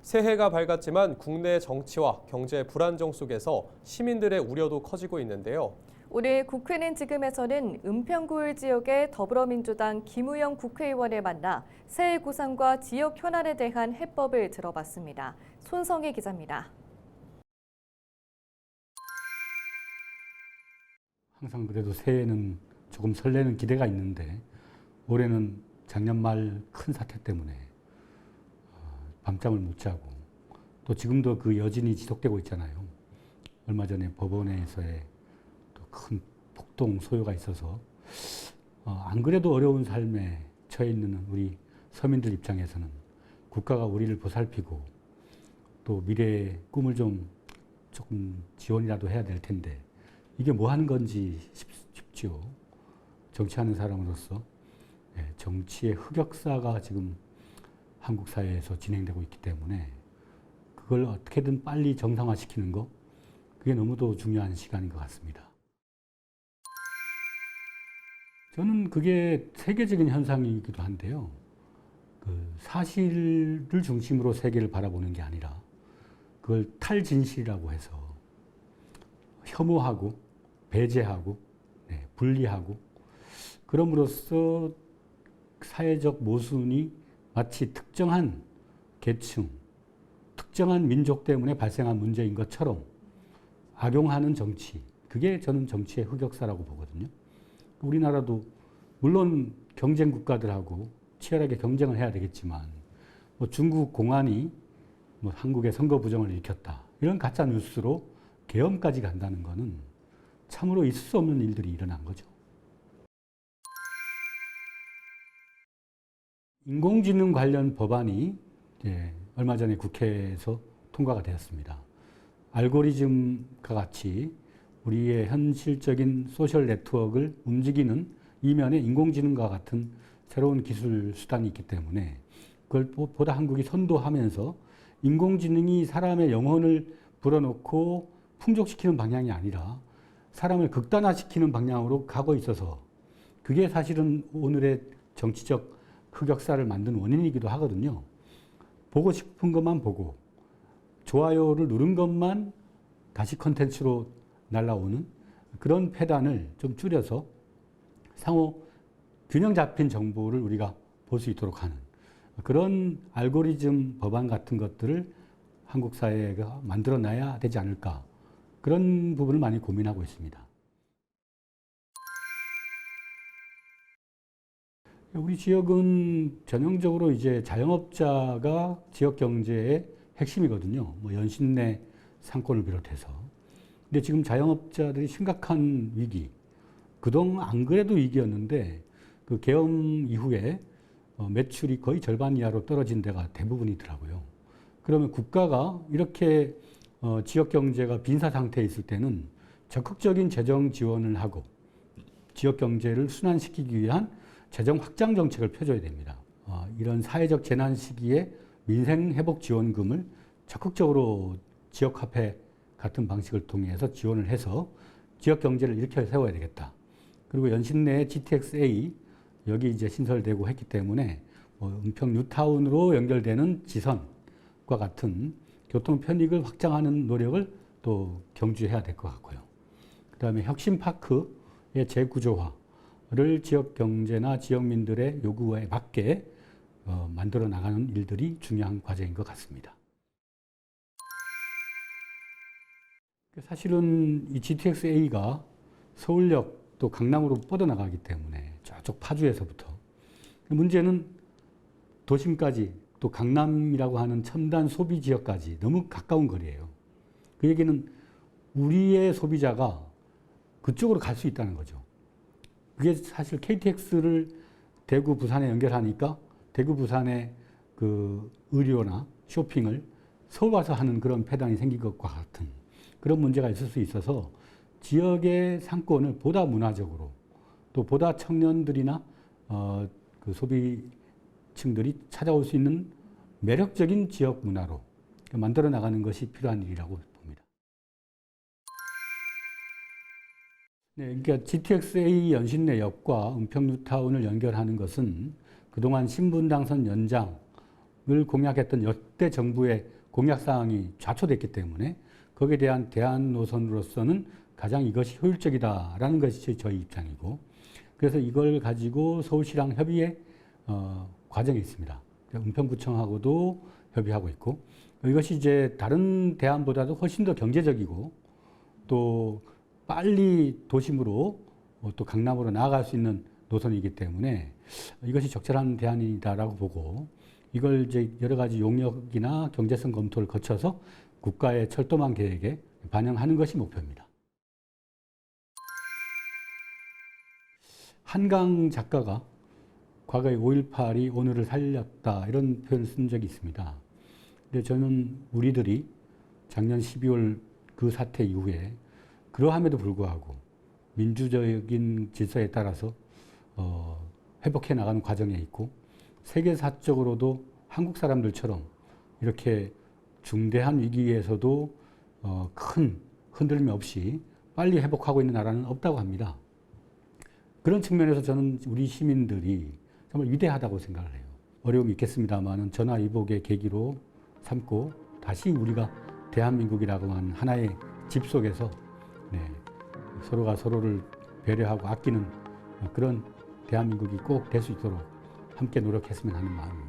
새해가 밝았지만 국내 정치와 경제 불안정 속에서 시민들의 우려도 커지고 있는데요. 오늘 국회는 지금에서는 은평구을 지역의 더불어민주당 김우영 국회의원을 만나 새해 구상과 지역 현안에 대한 해법을 들어봤습니다. 손성희 기자입니다. 항상 그래도 새해에는 조금 설레는 기대가 있는데 올해는 작년 말 큰 사태 때문에 밤잠을 못 자고 또 지금도 그 여진이 지속되고 있잖아요. 얼마 전에 법원에서의 또 큰 폭동 소요가 있어서 안 그래도 어려운 삶에 처해 있는 우리 서민들 입장에서는 국가가 우리를 보살피고 또 미래의 꿈을 조금 지원이라도 해야 될 텐데 이게 뭐 하는 건지 싶죠. 정치하는 사람으로서 정치의 흑역사가 지금 한국 사회에서 진행되고 있기 때문에 그걸 어떻게든 빨리 정상화시키는 거 그게 너무도 중요한 시간인 것 같습니다. 저는 그게 세계적인 현상이기도 한데요. 그 사실을 중심으로 세계를 바라보는 게 아니라 그걸 탈진실이라고 해서 혐오하고 배제하고 분리하고 그럼으로써 사회적 모순이 마치 특정한 계층, 특정한 민족 때문에 발생한 문제인 것처럼 악용하는 정치. 그게 저는 정치의 흑역사라고 보거든요. 우리나라도 물론 경쟁 국가들하고 치열하게 경쟁을 해야 되겠지만 뭐 중국 공안이 뭐 한국의 선거 부정을 일으켰다. 이런 가짜 뉴스로 계엄까지 간다는 거는 참으로 있을 수 없는 일들이 일어난 거죠. 인공지능 관련 법안이 얼마 전에 국회에서 통과가 되었습니다. 알고리즘과 같이 우리의 현실적인 소셜 네트워크를 움직이는 이면에 인공지능과 같은 새로운 기술 수단이 있기 때문에 그걸 보다 한국이 선도하면서 인공지능이 사람의 영혼을 불어넣고 풍족시키는 방향이 아니라 사람을 극단화시키는 방향으로 가고 있어서 그게 사실은 오늘의 정치적 흑역사를 만든 원인이기도 하거든요. 보고 싶은 것만 보고 좋아요를 누른 것만 다시 컨텐츠로 날라오는 그런 패단을 좀 줄여서 상호 균형 잡힌 정보를 우리가 볼 수 있도록 하는 그런 알고리즘 법안 같은 것들을 한국 사회가 만들어놔야 되지 않을까 그런 부분을 많이 고민하고 있습니다. 우리 지역은 전형적으로 이제 자영업자가 지역 경제의 핵심이거든요. 뭐 연신내 상권을 비롯해서. 근데 지금 자영업자들이 심각한 위기, 그동안 안 그래도 위기였는데 그 계엄 이후에 매출이 거의 절반 이하로 떨어진 데가 대부분이더라고요. 그러면 국가가 이렇게 지역 경제가 빈사 상태에 있을 때는 적극적인 재정 지원을 하고 지역 경제를 순환시키기 위한 재정 확장 정책을 펴줘야 됩니다. 이런 사회적 재난 시기에 민생 회복 지원금을 적극적으로 지역 화폐 같은 방식을 통해서 지원을 해서 지역 경제를 일으켜 세워야 되겠다. 그리고 연신내에 GTX-A 여기 이제 신설되고 했기 때문에 은평 뉴타운으로 연결되는 지선과 같은 교통 편익을 확장하는 노력을 또 경주해야 될 것 같고요. 그다음에 혁신파크의 재구조화를 지역 경제나 지역민들의 요구에 맞게 만들어 나가는 일들이 중요한 과제인 것 같습니다. 사실은 이 GTX-A가 서울역 또 강남으로 뻗어나가기 때문에 저쪽 파주에서부터 문제는 도심까지 또 강남이라고 하는 첨단 소비 지역까지 너무 가까운 거리예요. 그 얘기는 우리의 소비자가 그쪽으로 갈 수 있다는 거죠. 그게 사실 KTX를 대구, 부산에 연결하니까 대구, 부산의 그 의료나 쇼핑을 서울 와서 하는 그런 패단이 생긴 것과 같은 그런 문제가 있을 수 있어서 지역의 상권을 보다 문화적으로 또 보다 청년들이나 그 소비층들이 찾아올 수 있는 매력적인 지역 문화로 만들어 나가는 것이 필요한 일이라고 봅니다. 그러니까 GTX-A 연신내역과 은평 뉴타운을 연결하는 것은 그동안 신분당선 연장을 공약했던 역대 정부의 공약 사항이 좌초됐기 때문에 거기에 대한 대안 노선으로서는 가장 이것이 효율적이다라는 것이 저희 입장이고, 그래서 이걸 가지고 서울시랑 협의의 과정에 있습니다. 은평구청하고도 협의하고 있고, 이것이 이제 다른 대안보다도 훨씬 더 경제적이고 또 빨리 도심으로 또 강남으로 나아갈 수 있는 노선이기 때문에 이것이 적절한 대안이다라고 보고, 이걸 이제 여러 가지 용역이나 경제성 검토를 거쳐서 국가의 철도망 계획에 반영하는 것이 목표입니다. 한강 작가가 과거에 5.18이 오늘을 살렸다 이런 표현을 쓴 적이 있습니다. 근데 저는 우리들이 작년 12월 그 사태 이후에 그러함에도 불구하고 민주적인 질서에 따라서 회복해 나가는 과정에 있고, 세계사적으로도 한국 사람들처럼 이렇게 중대한 위기에서도 큰 흔들림 없이 빨리 회복하고 있는 나라는 없다고 합니다. 그런 측면에서 저는 우리 시민들이 정말 위대하다고 생각을 해요. 어려움이 있겠습니다만 전화위복의 계기로 삼고 다시 우리가 대한민국이라고 하는 하나의 집 속에서 서로가 서로를 배려하고 아끼는 그런 대한민국이 꼭 될 수 있도록 함께 노력했으면 하는 마음입니다.